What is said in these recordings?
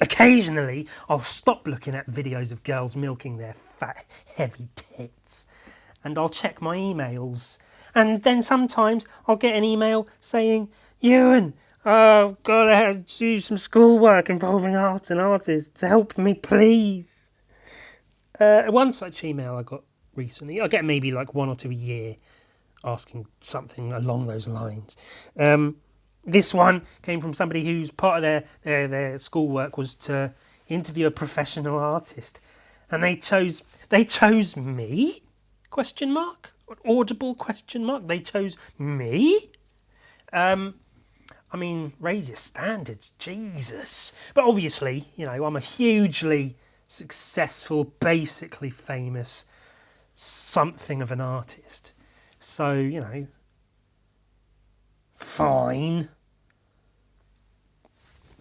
Occasionally, I'll stop looking at videos of girls milking their fat, heavy tits, and I'll check my emails. And then sometimes I'll get an email saying, Ewan, I've got to do some schoolwork involving art and artists. Help me, please. One such email I got recently, I get maybe like one or two a year asking something along those lines. This one came from somebody whose part of their schoolwork was to interview a professional artist, and they chose me? Question mark? Audible question mark? They chose me? I mean, raise your standards, Jesus. But obviously, you know, I'm a hugely successful, basically famous something of an artist. So, you know, fine.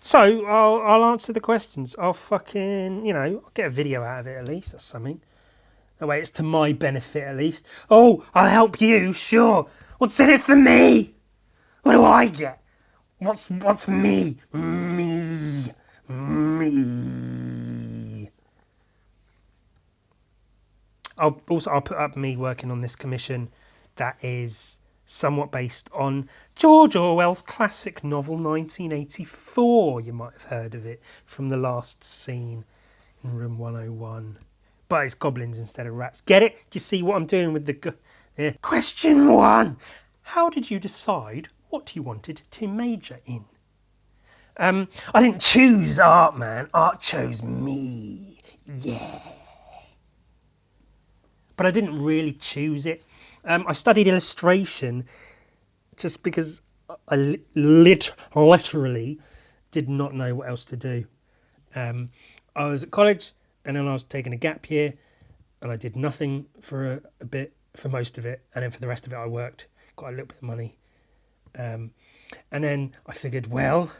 So I'll answer the questions. I'll fucking, you know, I'll get a video out of it at least. That's something. That way it's to my benefit at least. Oh, I'll help you, sure. What's in it for me? What do I get? What's me? Me. I'll put up me working on this commission that is somewhat based on George Orwell's classic novel 1984. You might have heard of it from the last scene in room 101. But it's goblins instead of rats. Get it? Do you see what I'm doing with the... Question 1. How did you decide what you wanted to major in? I didn't choose art, man. Art chose me. Yeah. But I didn't really choose it. I studied illustration just because I literally did not know what else to do. I was at college and then I was taking a gap year and I did nothing for a bit, for most of it, and then for the rest of it I worked, got a little bit of money. And then I figured, well,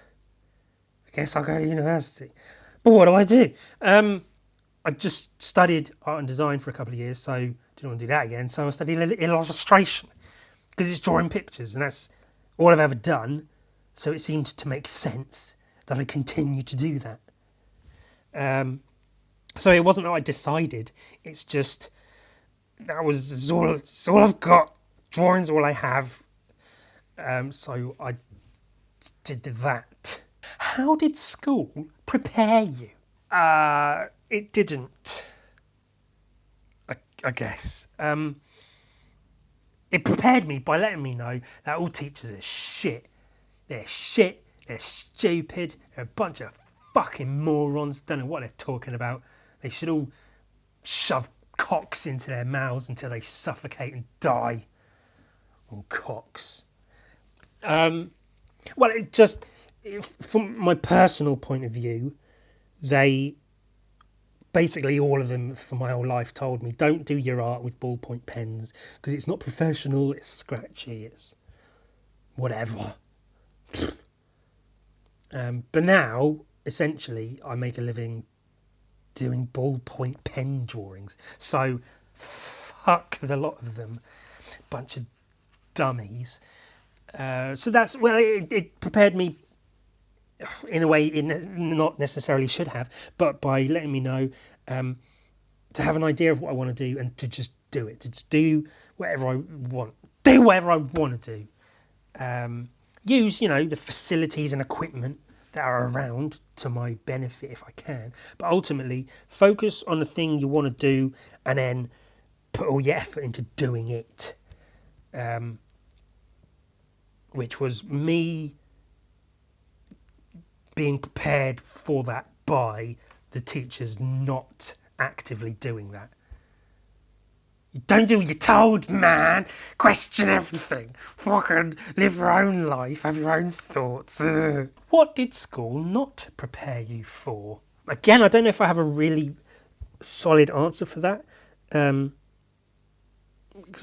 I guess I'll go to university. But what do? I just studied art and design for a couple of years, so didn't want to do that again. So I studied illustration because it's drawing pictures, and that's all I've ever done. So it seemed to make sense that I continue to do that. So it wasn't that I decided; it's just it's all I've got. Drawing's all I have. So I did that. How did school prepare you? It didn't, I guess. It prepared me by letting me know that all teachers are shit. They're shit, they're stupid, they're a bunch of fucking morons, don't know what they're talking about. They should all shove cocks into their mouths until they suffocate and die. All cocks. Well, from my personal point of view, they... Basically, all of them for my whole life told me, don't do your art with ballpoint pens because it's not professional, it's scratchy, it's whatever. But now, essentially, I make a living doing ballpoint pen drawings. So, fuck the lot of them. Bunch of dummies. So that's, well, it prepared me in a way it not necessarily should have, but by letting me know to have an idea of what I want to do and to just do it, to just do whatever I want, to do. Use, you know, the facilities and equipment that are around to my benefit if I can, but ultimately focus on the thing you want to do and then put all your effort into doing it, which was me being prepared for that by the teachers not actively doing that. You don't do what you're told, man. Question everything. Fucking live your own life, have your own thoughts. Ugh. What did school not prepare you for? Again, I don't know if I have a really solid answer for that. Because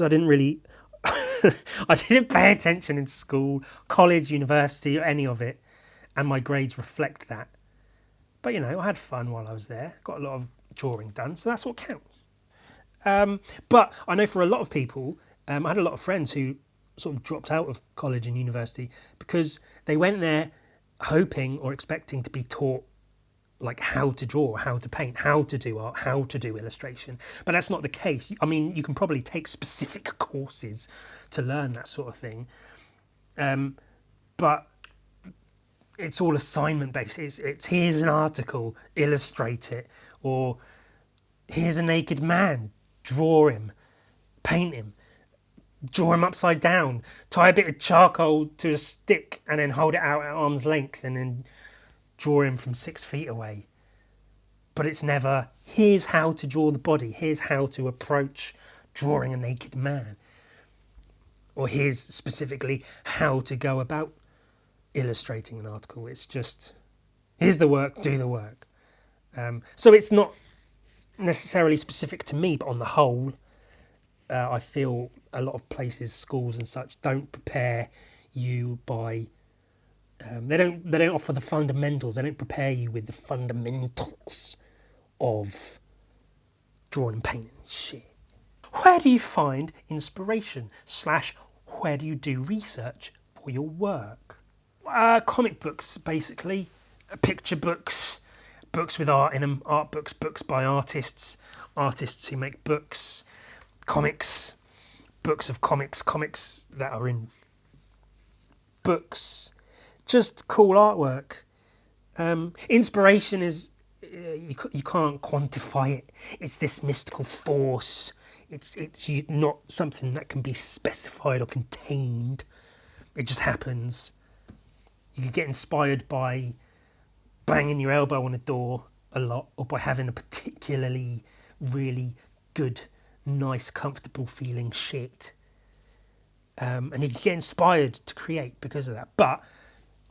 I didn't really... I didn't pay attention in school, college, university, or any of it. And my grades reflect that. But, you know, I had fun while I was there. Got a lot of drawing done, so that's what counts. But I know for a lot of people, I had a lot of friends who sort of dropped out of college and university because they went there hoping or expecting to be taught like how to draw, how to paint, how to do art, how to do illustration. But that's not the case. I mean, you can probably take specific courses to learn that sort of thing. But it's all assignment based. It's here's an article, illustrate it, or here's a naked man, draw him, paint him, draw him upside down, tie a bit of charcoal to a stick and then hold it out at arm's length and then draw him from 6 feet away. But it's never, here's how to draw the body, here's how to approach drawing a naked man, or here's specifically how to go about illustrating an article. It's just, here's the work, do the work. So it's not necessarily specific to me, but on the whole, I feel a lot of places, schools and such, don't prepare you by they don't offer the fundamentals. They don't prepare you with the fundamentals of drawing and painting shit. Where do you find inspiration / where do you do research for your work? Comic books, basically, picture books, books with art in them, art books, books by artists who make books, comics, books of comics that are in books, just cool artwork. Inspiration is, you can't quantify it. It's this mystical force. It's not something that can be specified or contained. It just happens. You could get inspired by banging your elbow on a door a lot, or by having a particularly really good, nice, comfortable feeling shit. And you can get inspired to create because of that. But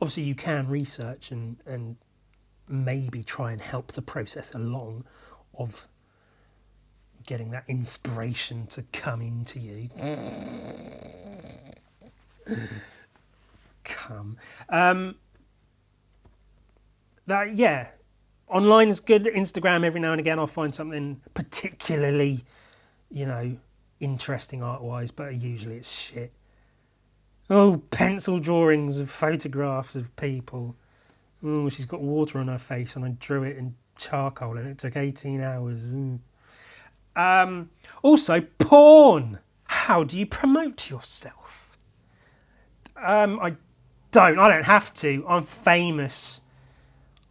obviously you can research and maybe try and help the process along of getting that inspiration to come into you. Online is good. Instagram, every now and again I'll find something particularly, interesting art-wise, but usually it's shit. Oh, pencil drawings of photographs of people. Oh, she's got water on her face and I drew it in charcoal and it took 18 hours. Also, porn. How do you promote yourself? I don't have to. I'm famous.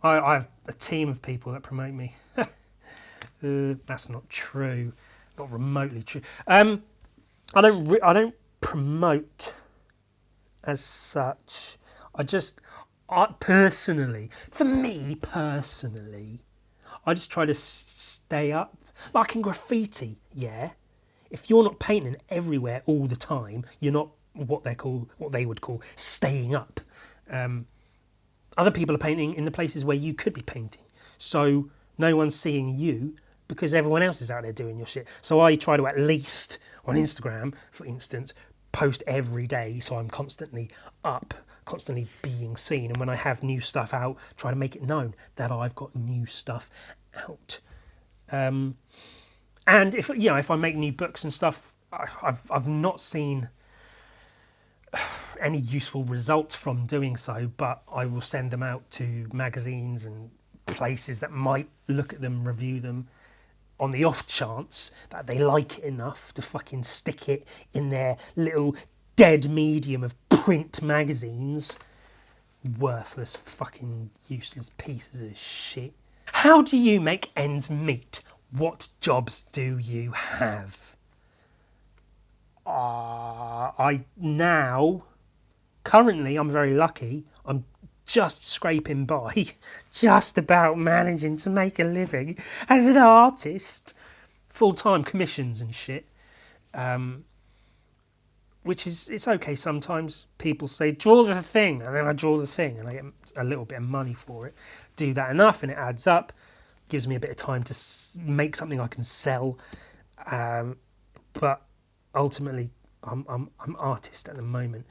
I have a team of people that promote me. That's not true. Not remotely true. I don't promote as such. For me personally, I just try to stay up. Like in graffiti, yeah. If you're not painting everywhere all the time, you're not what they would call staying up. Other people are painting in the places where you could be painting, so no one's seeing you because everyone else is out there doing your shit. So I try to, at least on Instagram, for instance, post every day, so I'm constantly up, constantly being seen. And when I have new stuff out, try to make it known that I've got new stuff out. And if I make new books and stuff, I've not seen any useful results from doing so, but I will send them out to magazines and places that might look at them, review them, on the off chance that they like it enough to fucking stick it in their little dead medium of print magazines. Worthless, fucking useless pieces of shit. How do you make ends meet? What jobs do you have? Currently, I'm very lucky. I'm just scraping by, just about managing to make a living as an artist, full-time commissions and shit. Which is, it's okay sometimes. People say, draw the thing, and then I draw the thing, and I get a little bit of money for it. Do that enough, and it adds up. Gives me a bit of time to make something I can sell. But ultimately, I'm artist at the moment.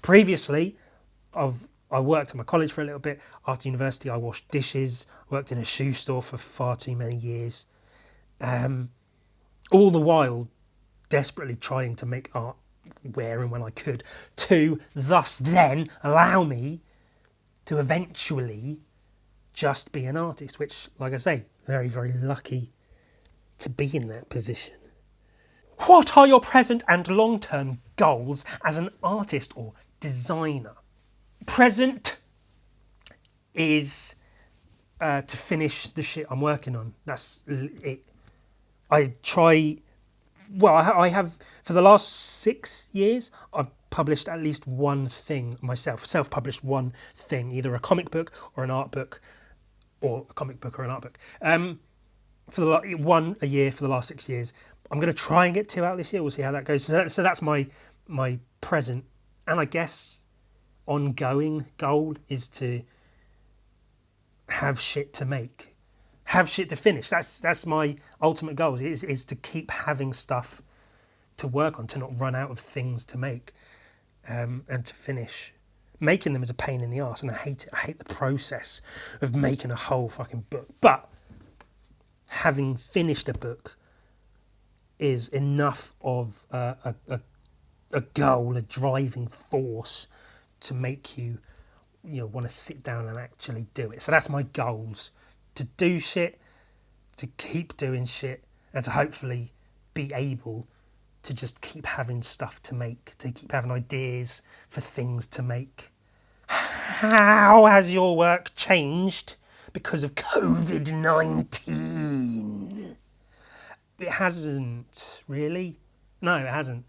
Previously, I worked at my college for a little bit. After university, I washed dishes, worked in a shoe store for far too many years. All the while, desperately trying to make art where and when I could, to thus then allow me to eventually just be an artist, which, like I say, very, very lucky to be in that position. What are your present and long-term goals as an artist or designer? Present is to finish the shit I'm working on. That's it. I try. Well, I have for the last 6 years. I've published at least one thing myself. Self-published one thing, either a comic book or an art book, or a comic book or an art book. For the one a year for the last 6 years. I'm going to try and get 2 out this year. We'll see how that goes. So that's my present, and I guess ongoing goal is to have shit to make, have shit to finish. That's my ultimate goal. Is to keep having stuff to work on, to not run out of things to make, and to finish. Making them is a pain in the arse, and I hate it. I hate the process of making a whole fucking book. But having finished a book is enough of a goal, a driving force to make you want to sit down and actually do it. So that's my goals: to do shit, to keep doing shit, and to hopefully be able to just keep having stuff to make, to keep having ideas for things to make. How has your work changed because of COVID-19? It hasn't really. No, it hasn't.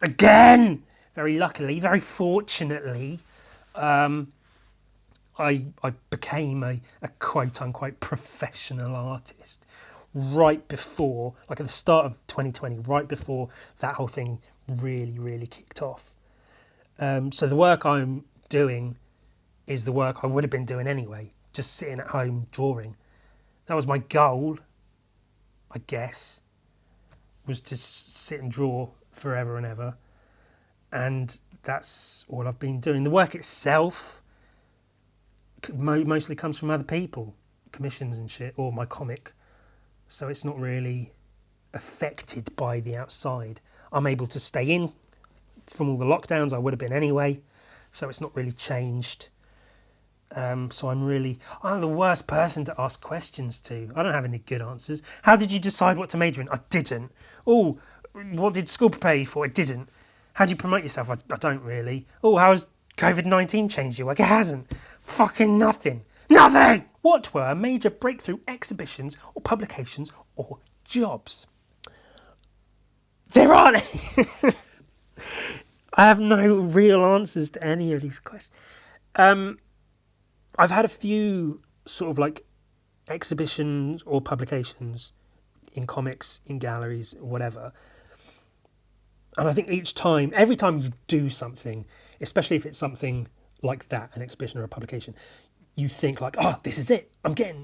Again, very luckily, very fortunately, I became a quote-unquote professional artist right before, like at the start of 2020, right before that whole thing really, really kicked off. So the work I'm doing is the work I would have been doing anyway, just sitting at home drawing. That was my goal, I guess, was to sit and draw forever and ever. And that's all I've been doing. The work itself mostly comes from other people, commissions and shit, or my comic. So it's not really affected by the outside. I'm able to stay in from all the lockdowns I would have been anyway. So it's not really changed. So I'm the worst person to ask questions to. I don't have any good answers. How did you decide what to major in? I didn't. Oh, what did school prepare you for? It didn't. How do you promote yourself? I don't really. Oh, how has COVID-19 changed you? Like, it hasn't. Fucking nothing. Nothing! What were major breakthrough exhibitions or publications or jobs? There aren't any. I have no real answers to any of these questions. I've had a few sort of like exhibitions or publications in comics, in galleries, whatever. And I think every time you do something, especially if it's something like that, an exhibition or a publication, you think like, oh, this is it.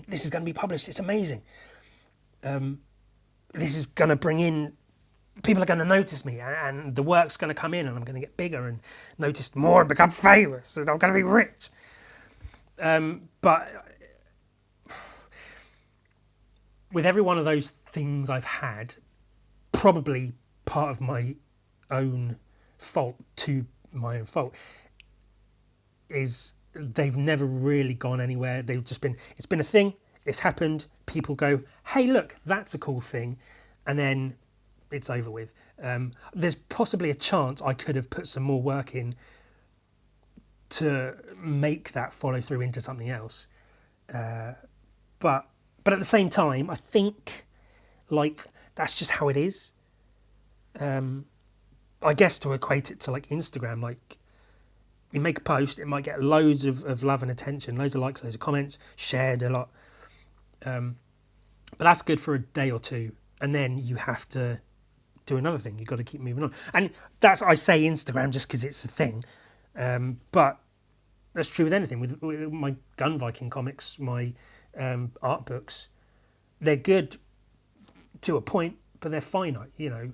This is going to be published. It's amazing. This is going to bring in, people are going to notice me, and the work's going to come in, and I'm going to get bigger and noticed more and become famous, and I'm going to be rich. But with every one of those things I've had, probably part of my own fault, is they've never really gone anywhere. They've just been, it's been a thing, it's happened, people go, hey look, that's a cool thing, and then it's over with. There's possibly a chance I could have put some more work in to make that follow through into something else. But at the same time, I think like that's just how it is. I guess to equate it to like Instagram, like you make a post, it might get loads of love and attention, loads of likes, loads of comments, shared a lot. But that's good for a day or two, and then you have to do another thing. You've got to keep moving on. And that's, I say Instagram just because it's a thing. But that's true with anything. With my Gun Viking comics, my art books, they're good to a point, but they're finite, you know.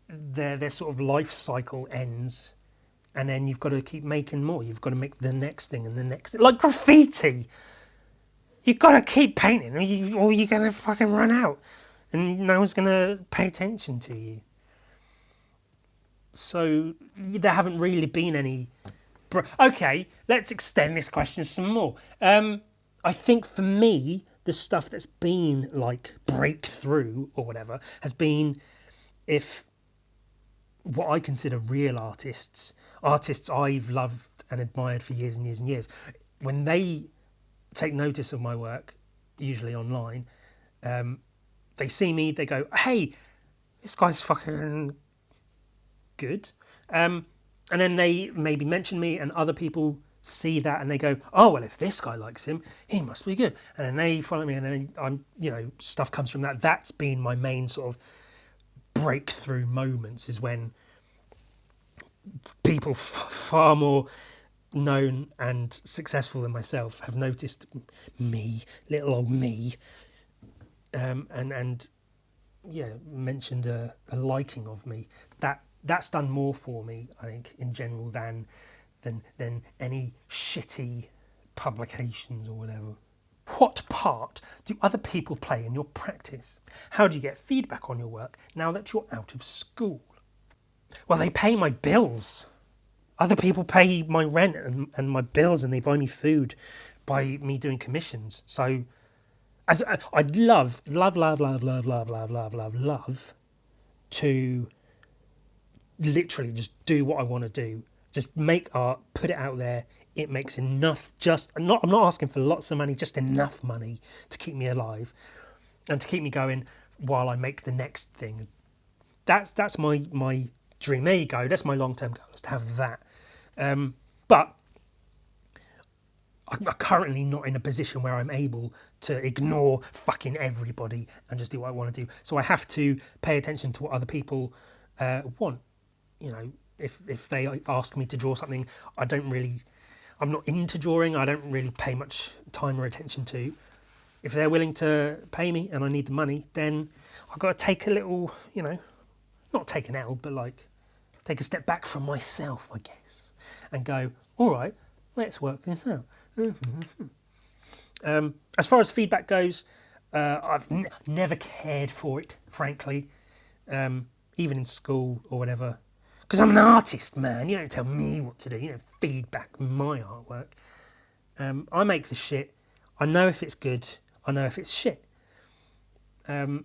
Their sort of life cycle ends, and then you've got to keep making more. You've got to make the next thing and the next thing. Like graffiti. You've got to keep painting or you're going to fucking run out. And no one's going to pay attention to you. So there haven't really been any Okay, let's extend this question some more. I think for me, the stuff that's been like breakthrough or whatever has been if what I consider real artists I've loved and admired for years and years and years, when they take notice of my work, usually online, they see me, they go, hey, this guy's fucking good. And then they maybe mention me, and other people see that and they go, oh, well, if this guy likes him, he must be good. And then they follow me, and then I'm, stuff comes from that. That's been my main sort of breakthrough moments, is when people far more known and successful than myself have noticed me, little old me, and mentioned a liking of me. That's done more for me, I think, in general than any shitty publications or whatever. What part do other people play in your practice? How do you get feedback on your work now that you're out of school? Well, they pay my bills. Other people pay my rent and my bills, and they buy me food by me doing commissions. So I'd love to literally just do what I want to do. Just make art, put it out there. It makes enough, I'm not asking for lots of money, just enough money to keep me alive and to keep me going while I make the next thing. That's my dream. There you go. That's my long-term goal, is to have that. But I'm currently not in a position where I'm able to ignore fucking everybody and just do what I want to do. So I have to pay attention to what other people want. If they ask me to draw something I'm not into drawing, I don't really pay much time or attention to. If they're willing to pay me and I need the money, then I've got to take a little, not take an L, but like take a step back from myself, I guess, and go, all right, let's work this out. As far as feedback goes, I've never cared for it, frankly, even in school or whatever. Because I'm an artist, man. You don't tell me what to do. You don't feedback my artwork. I make the shit. I know if it's good. I know if it's shit. I've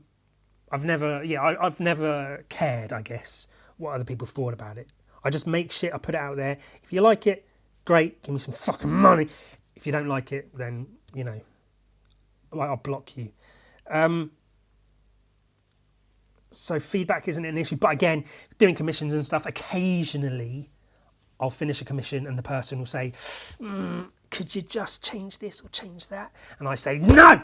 never cared, I guess, what other people thought about it. I just make shit. I put it out there. If you like it, great. Give me some fucking money. If you don't like it, then I'll block you. So feedback isn't an issue. But again, doing commissions and stuff, occasionally I'll finish a commission and the person will say, could you just change this or change that? And I say, no!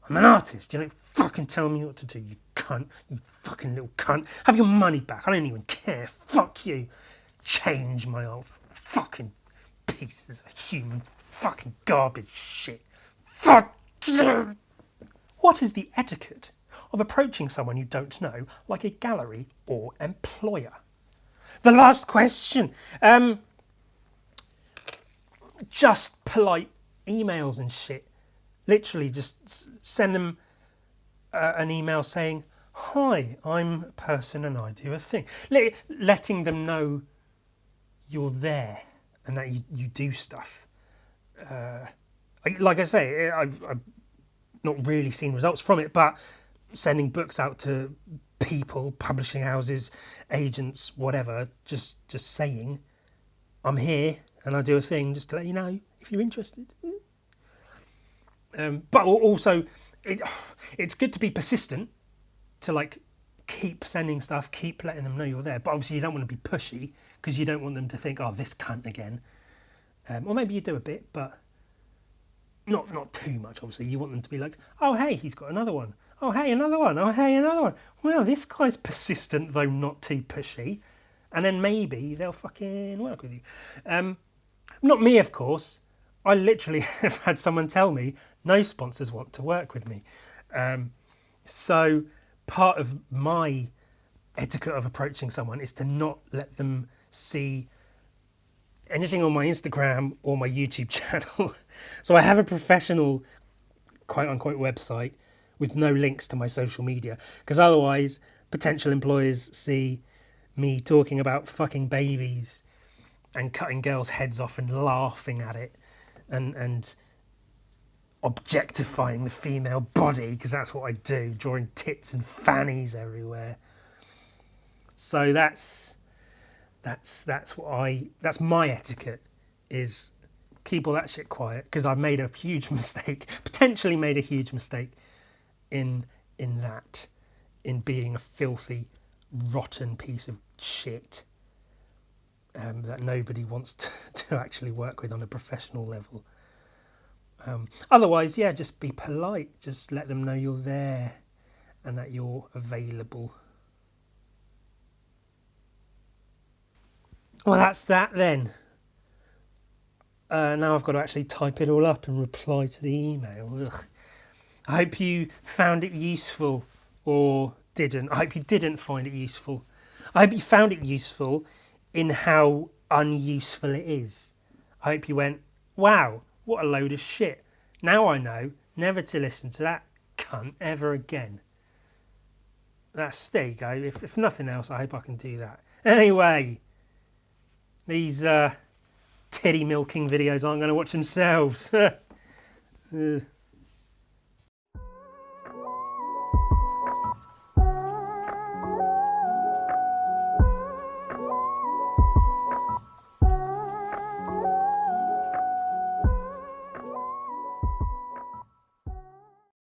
I'm an artist. You don't fucking tell me what to do, you cunt. You fucking little cunt. Have your money back. I don't even care. Fuck you. Change my old fucking pieces of human fucking garbage shit. Fuck you! What is the etiquette of approaching someone you don't know, like a gallery or employer? The last question. Just polite emails and shit. Literally just send them an email saying, hi, I'm a person and I do a thing. Letting them know you're there and that you do stuff. Like I say, I've not really seen results from it, but sending books out to people, publishing houses, agents, whatever, just saying, I'm here and I do a thing, just to let you know if you're interested. But also, it's good to be persistent, to like keep sending stuff, keep letting them know you're there. But obviously you don't want to be pushy, because you don't want them to think, oh, this cunt again. Or maybe you do a bit, but not too much, obviously. You want them to be like, oh, hey, he's got another one. Oh, hey, another one. Oh, hey, another one. Well, this guy's persistent, though not too pushy. And then maybe they'll fucking work with you. Not me, of course. I literally have had someone tell me no sponsors want to work with me. So part of my etiquette of approaching someone is to not let them see anything on my Instagram or my YouTube channel. So I have a professional, quote unquote, website with no links to my social media, because otherwise potential employers see me talking about fucking babies and cutting girls' heads off and laughing at it and objectifying the female body, because that's what I do, drawing tits and fannies everywhere. So that's my etiquette, is keep all that shit quiet, because I've made a huge mistake, potentially made a huge mistake in being a filthy, rotten piece of shit that nobody wants to actually work with on a professional level. Otherwise, yeah, just be polite. Just let them know you're there and that you're available. Well, that's that then. Now I've got to actually type it all up and reply to the email. Ugh. I hope you found it useful, or didn't. I hope you didn't find it useful. I hope you found it useful in how unuseful it is. I hope you went, wow, what a load of shit. Now I know never to listen to that cunt ever again. There you go. If nothing else, I hope I can do that. Anyway, these titty milking videos aren't going to watch themselves.